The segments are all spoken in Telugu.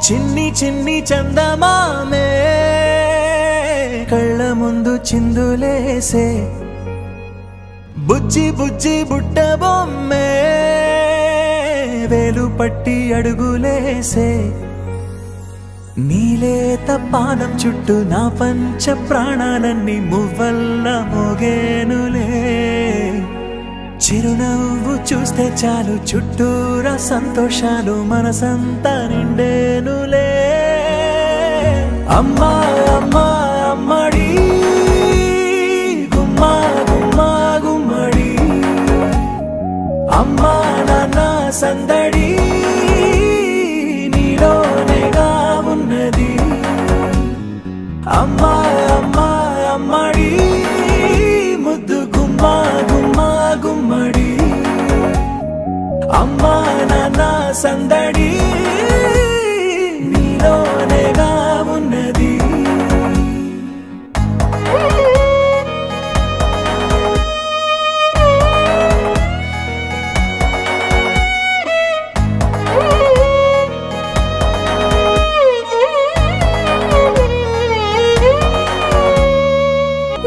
చిన్ని చిన్ని చందమామే కళ్ళ ముందు చిందులేసే బుజ్జి బుజ్జి బుట్ట బొమ్మే వేలు పట్టి అడుగులేసే నీలేత పానం చుట్టూ నా పంచ ప్రాణాలన్నీ మువ్వల్ల మోగేనులే చిరునవ్వు చూస్తే చాలు చుట్టూరా సంతోషాలు మనసంతా నిండేనులే అమ్మా అమ్మా అమ్మడి గుమ్మా గుమ్మా గుమ్మడి అమ్మా నాన్న సందడి నీలోనేగా ఉన్నది అమ్మా అమ్మా అమ్మడి ముద్దు గుమ్మా గుమ్మా గుమ్మడి అమ్మా నాన్న సందడి నీలోనేగా ఉన్నది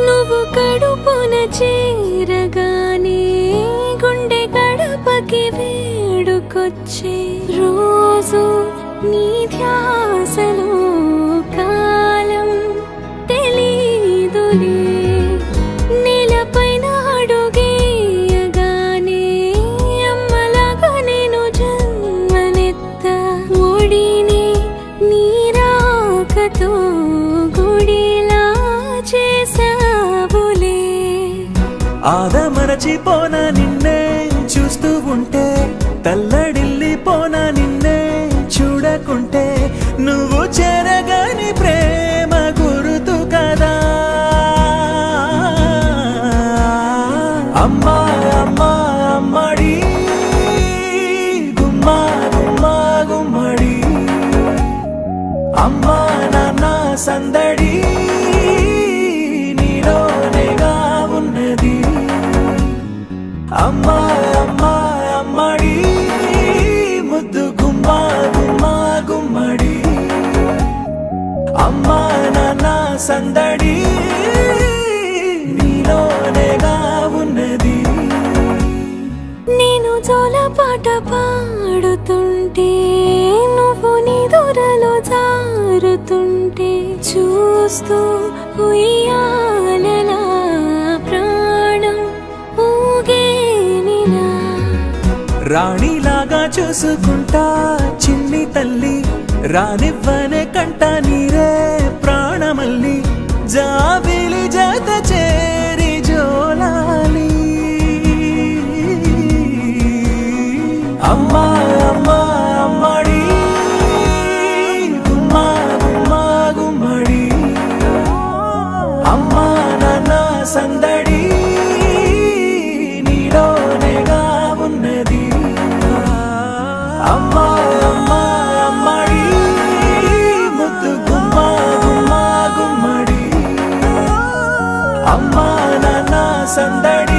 నువ్వు కడుపున చేరగానే గుండె గడపకి వేడుకొచ్చే రోజు నీ ధ్యాసలో కాలం తెలీదులే నేలపైన అడుగేయగానే అమ్మలాగా నేను జన్మనెత్త ఒడిని నీ రాకతో గుడిలా చేసావులే ఆదమరచిపోనా నిన్నే చూస్తూ ఉంటే తల్లడిల్లిపోనా నిన్నే చూడకుంటే నువ్వు చెరగని ప్రేమ గురుతు కదా అమ్మా అమ్మా అమ్మడి గుమ్మా గుమ్మా గుమ్మడి అమ్మా నాన్న సందడి నీలోనేగా ఉన్నది అమ్మా అమ్మా అమ్మడి ముద్దు గుమ్మా గుమ్మా గుమ్మడి అమ్మా నాన్న సందడి నీలోనేగా ఉన్నది నేను జోలపాట పాడుతుంటే నువ్వు నీ దూరలో జారుతుంటే చూస్తూ ఉయ్యాలలా ప్రాణం ఊగేనిలా రాణిలాగా చూసుకుంటా చిన్ని తల్లి రానివ్వనే కంట నీరే ప్రాణమల్లి జాబిలి జత చేరి జోలాలి అమ్మా అమ్మా అమ్మడి గుమ్మా గుమ్మా గుమ్మడి అమ్మా నాన్న సందడి నీలోనేగా ఉన్నది అమ్మా అమ్మా అమ్మడి ముద్దు గుమ్మా గుమ్మా గుమ్మడి అమ్మా నాన్న సందడి